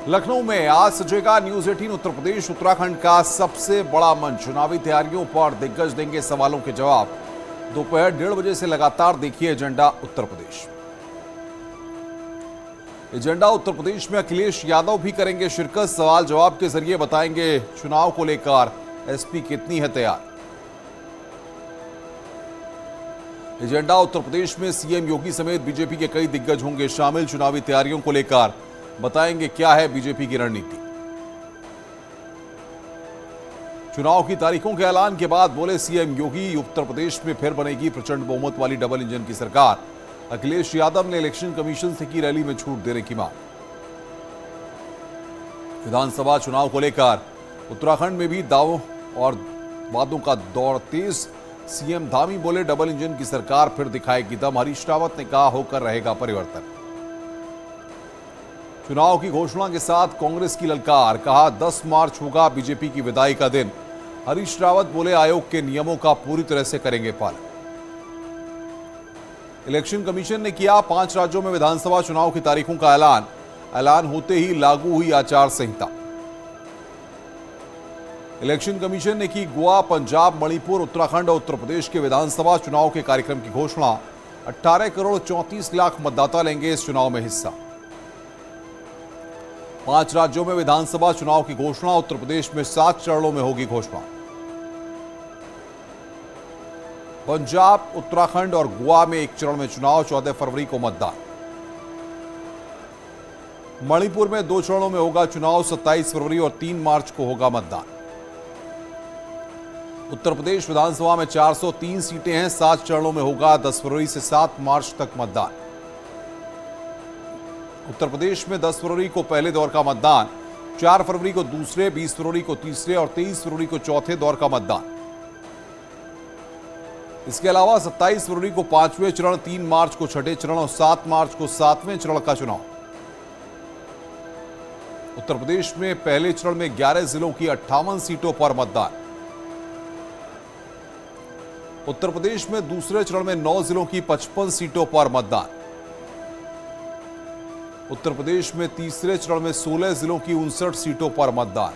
लखनऊ में आज सजेगा न्यूज 18 उत्तर प्रदेश उत्तराखंड का सबसे बड़ा मंच। चुनावी तैयारियों पर दिग्गज देंगे सवालों के जवाब। दोपहर 1:30 बजे से लगातार देखिए एजेंडा उत्तर प्रदेश। एजेंडा उत्तर प्रदेश में अखिलेश यादव भी करेंगे शिरकत। सवाल जवाब के जरिए बताएंगे चुनाव को लेकर एसपी कितनी है तैयार। एजेंडा उत्तर प्रदेश में सीएम योगी समेत बीजेपी के कई दिग्गज होंगे शामिल। चुनावी तैयारियों को लेकर बताएंगे क्या है बीजेपी की रणनीति। चुनाव की तारीखों के ऐलान के बाद बोले सीएम योगी, उत्तर प्रदेश में फिर बनेगी प्रचंड बहुमत वाली डबल इंजन की सरकार। अखिलेश यादव ने इलेक्शन कमीशन से की रैली में छूट देने की मांग। विधानसभा चुनाव को लेकर उत्तराखंड में भी दावों और वादों का दौर तेज। सीएम धामी बोले डबल इंजन की सरकार फिर दिखाएगी दम। हरीश रावत ने कहा होकर रहेगा परिवर्तन। चुनाव की घोषणा के साथ कांग्रेस की ललकार, कहा 10 मार्च होगा बीजेपी की विदाई का दिन। हरीश रावत बोले आयोग के नियमों का पूरी तरह से करेंगे पालन। इलेक्शन कमीशन ने किया 5 राज्यों में विधानसभा चुनाव की तारीखों का ऐलान होते ही लागू हुई आचार संहिता। इलेक्शन कमीशन ने की गोवा, पंजाब, मणिपुर, उत्तराखंड और उत्तर प्रदेश के विधानसभा चुनाव के कार्यक्रम की घोषणा। 18 करोड़ 34 लाख मतदाता लेंगे इस चुनाव में हिस्सा। 5 राज्यों में विधानसभा चुनाव की घोषणा। उत्तर प्रदेश में 7 चरणों में होगी घोषणा। पंजाब, उत्तराखंड और गोवा में 1 चरण में चुनाव। 14 फरवरी को मतदान। मणिपुर में 2 चरणों में होगा चुनाव। 27 फरवरी और 3 मार्च को होगा मतदान। उत्तर प्रदेश विधानसभा में 403 सीटें हैं। 7 चरणों में होगा। 10 फरवरी से 7 मार्च तक मतदान। उत्तर प्रदेश में 10 फरवरी को पहले दौर का मतदान, 4 फरवरी को दूसरे, 20 फरवरी को तीसरे और 23 फरवरी को चौथे दौर का मतदान। इसके अलावा 27 फरवरी को 5वें चरण, 3 मार्च को 6ठे चरण और 7 मार्च को 7वें चरण का चुनाव। उत्तर प्रदेश में पहले चरण में 11 जिलों की 58 सीटों पर मतदान। उत्तर प्रदेश में दूसरे चरण में 9 जिलों की 55 सीटों पर मतदान। उत्तर प्रदेश में तीसरे चरण में 16 जिलों की 59 सीटों पर मतदान।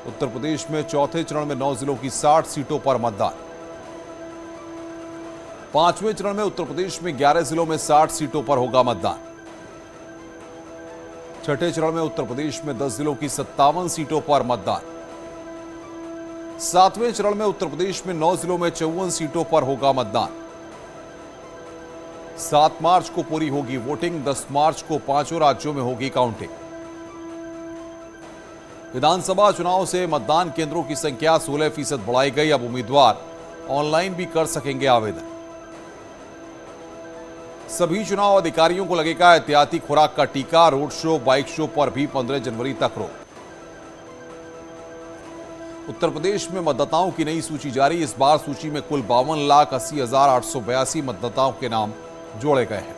उत्तर प्रदेश में चौथे चरण में 9 जिलों की 60 सीटों पर मतदान। 5वें चरण में उत्तर प्रदेश में 11 जिलों में 60 सीटों पर होगा मतदान। 6ठे चरण में उत्तर प्रदेश में 10 जिलों की 57 सीटों पर मतदान। 7वें चरण में उत्तर प्रदेश में 9 जिलों में 54 सीटों पर होगा मतदान। 7 मार्च को पूरी होगी वोटिंग। 10 मार्च को 5 राज्यों में होगी काउंटिंग। विधानसभा चुनाव से मतदान केंद्रों की संख्या 16% बढ़ाई गई। अब उम्मीदवार ऑनलाइन भी कर सकेंगे आवेदन। सभी चुनाव अधिकारियों को लगेगा एहतियाती खुराक का टीका। रोड शो, बाइक शो पर भी 15 जनवरी तक रोक। उत्तर प्रदेश में मतदाताओं की नई सूची जारी। इस बार सूची में कुल 52,80,882 मतदाताओं के नाम जोड़े गए हैं।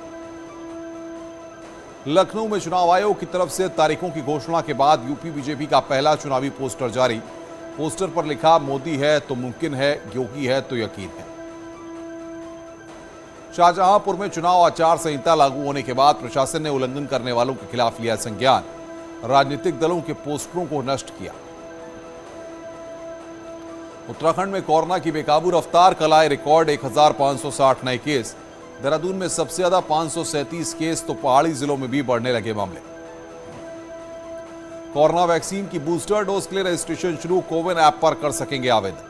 लखनऊ में चुनाव आयोग की तरफ से तारीखों की घोषणा के बाद यूपी बीजेपी का पहला चुनावी पोस्टर जारी। पोस्टर पर लिखा, मोदी है तो मुमकिन है, योगी है तो यकीन है। शाहजहांपुर में चुनाव आचार संहिता लागू होने के बाद प्रशासन ने उल्लंघन करने वालों के खिलाफ लिया संज्ञान। राजनीतिक दलों के पोस्टरों को नष्ट किया। उत्तराखंड में कोरोना की बेकाबू रफ्तार, कल आए रिकॉर्ड 1560 नए केस। देहरादून में सबसे ज्यादा 537 केस, तो पहाड़ी जिलों में भी बढ़ने लगे मामले। कोरोना वैक्सीन की बूस्टर डोज के लिए रजिस्ट्रेशन शुरू। कोविन ऐप पर कर सकेंगे आवेदन।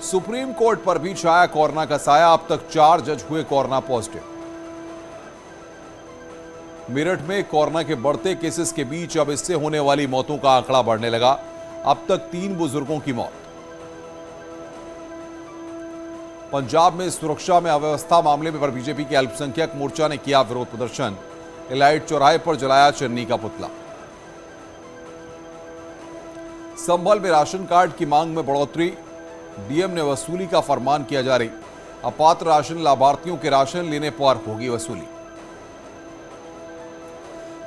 सुप्रीम कोर्ट पर भी छाया कोरोना का साया। अब तक 4 जज हुए कोरोना पॉजिटिव। मेरठ में कोरोना के बढ़ते केसेस के बीच अब इससे होने वाली मौतों का आंकड़ा बढ़ने लगा। अब तक 3 बुजुर्गों की मौत। पंजाब में सुरक्षा में अव्यवस्था मामले पर बीजेपी के अल्पसंख्यक मोर्चा ने किया विरोध प्रदर्शन। एलाइट चौराहे पर जलाया चन्नी का पुतला। संभल में राशन कार्ड की मांग में बढ़ोतरी। डीएम ने वसूली का फरमान किया जारी। अपात्र राशन लाभार्थियों के राशन लेने पर होगी वसूली।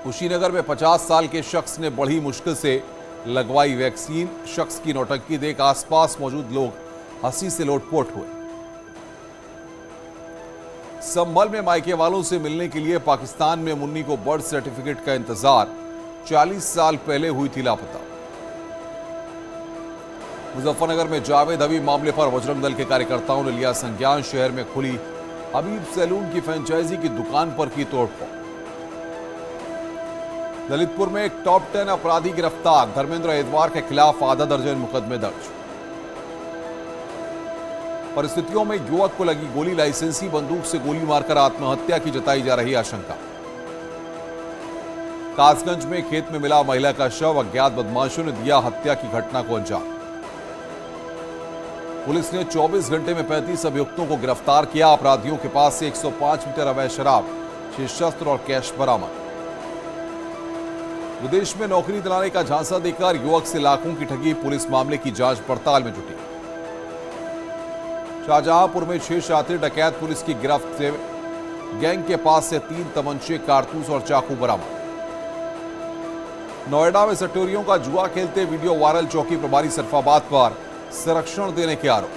कुशीनगर में 50 साल के शख्स ने बड़ी मुश्किल से लगवाई वैक्सीन। शख्स की नौटंकी देख आसपास मौजूद लोग हंसी से लोटपोट हुए। संभल में मायके वालों से मिलने के लिए पाकिस्तान में मुन्नी को बर्थ सर्टिफिकेट का इंतजार 40 साल पहले हुई थी लापता। मुजफ्फरनगर में जावेद हबीब मामले पर बजरंग दल के कार्यकर्ताओं ने लिया संज्ञान। शहर में खुली हबीब सैलून की फ्रेंचाइजी की दुकान पर की तोड़फोड़। ललितपुर में एक टॉप 10 अपराधी गिरफ्तार। धर्मेंद्र एतवार के खिलाफ आधा दर्जन मुकदमे दर्ज। परिस्थितियों में युवक को लगी गोली। लाइसेंसी बंदूक से गोली मारकर आत्महत्या की जताई जा रही आशंका। कासगंज में खेत में मिला महिला का शव। अज्ञात बदमाशों ने दिया हत्या की घटना को अंजाम। पुलिस ने 24 घंटे में 35 अभियुक्तों को गिरफ्तार किया। अपराधियों के पास से 105 लीटर अवैध शराब, 6 शस्त्र और कैश बरामद। विदेश में नौकरी दिलाने का झांसा देकर युवक से लाखों की ठगी। पुलिस मामले की जांच पड़ताल में जुटी। शाहजहांपुर में 6 शातिर डकैत पुलिस की गिरफ्त से गैंग के पास से 3 तमंचे, कारतूस और चाकू बरामद। नोएडा में सटोरियों का जुआ खेलते वीडियो वायरल। चौकी प्रभारी सरफाबाद पर संरक्षण देने के आरोप।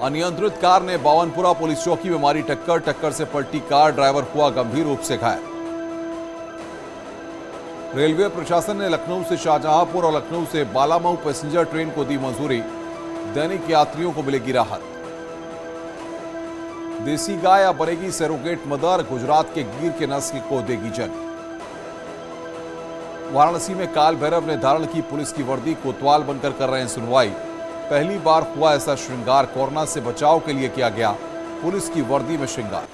अनियंत्रित कार ने बावनपुरा पुलिस चौकी में मारी टक्कर। टक्कर से पलटी कार, ड्राइवर हुआ गंभीर रूप से घायल। रेलवे प्रशासन ने लखनऊ से शाहजहांपुर और लखनऊ से बालामऊ पैसेंजर ट्रेन को दी मंजूरी। दैनिक यात्रियों को मिलेगी राहत। देसी गाय अब बनेगी सरोगेट मदर। गुजरात के गिर के नस्ल को देगी जन्म। वाराणसी में काल भैरव ने धारण की पुलिस की वर्दी। कोतवाल बनकर कर रहे हैं सुनवाई। पहली बार हुआ ऐसा श्रृंगार। कोरोना से बचाव के लिए किया गया पुलिस की वर्दी में श्रृंगार।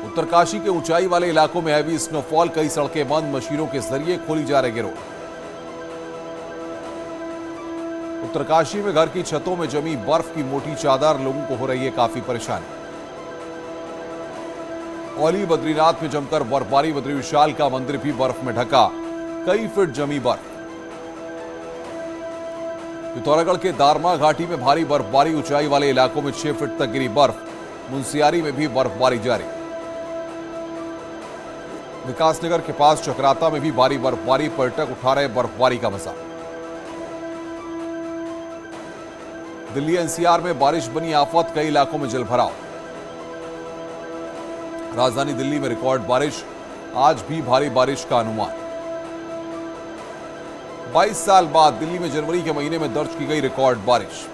उत्तरकाशी के ऊंचाई वाले इलाकों में हैवी स्नोफॉल। कई सड़कें बंद। मशीनों के जरिए खोली जा रहे रोड। उत्तरकाशी में घर की छतों में जमी बर्फ की मोटी चादर। लोगों को हो रही है काफी परेशानी। औली बद्रीनाथ में जमकर बर्फबारी। बद्री विशाल का मंदिर भी बर्फ में ढका। कई फीट जमी बर्फ। पिथौरागढ़ के दारमा घाटी में भारी बर्फबारी। ऊंचाई वाले इलाकों में 6 फीट तक गिरी बर्फ। मुंसियारी में भी बर्फबारी जारी। विकासनगर के पास चक्राता में भी भारी बर्फबारी। पर्यटक उठा रहे बर्फबारी का मजा। दिल्ली एनसीआर में बारिश बनी आफत। कई इलाकों में जलभराव। राजधानी दिल्ली में रिकॉर्ड बारिश। आज भी भारी बारिश का अनुमान। 22 साल बाद दिल्ली में जनवरी के महीने में दर्ज की गई रिकॉर्ड बारिश।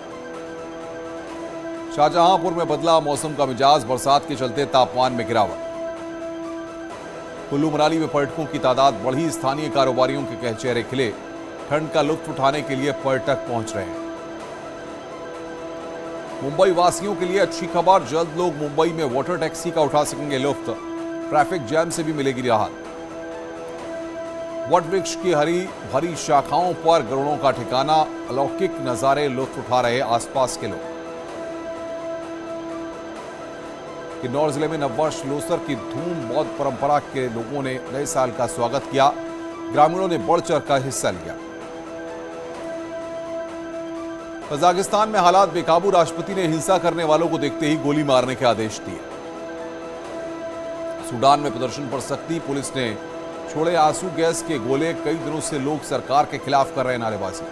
शाहजहांपुर में बदला मौसम का मिजाज। बरसात के चलते तापमान में गिरावट। कुल्लू मनाली में पर्यटकों की तादाद बढ़ी। स्थानीय कारोबारियों के चेहरे खिले। ठंड का लुत्फ उठाने के लिए पर्यटक पहुंच रहे हैं। मुंबई वासियों के लिए अच्छी खबर। जल्द लोग मुंबई में वाटर टैक्सी का उठा सकेंगे लुत्फ। ट्रैफिक जैम से भी मिलेगी राहत। वट वृक्ष की हरी भरी शाखाओं पर गरुड़ों का ठिकाना। अलौकिक नजारे लुत्फ उठा रहे आसपास के लोग। किन्नौर जिले में नववर्ष लोसर की धूम। बौद्ध परंपरा के लोगों ने नए साल का स्वागत किया। ग्रामीणों ने बढ़ चढ़ कर हिस्सा लिया। कजाकिस्तान में हालात बेकाबू। राष्ट्रपति ने हिंसा करने वालों को देखते ही गोली मारने के आदेश दिए। सूडान में प्रदर्शन पर सख्ती। पुलिस ने छोड़े आंसू गैस के गोले। कई दिनों से लोग सरकार के खिलाफ कर रहे नारेबाजी।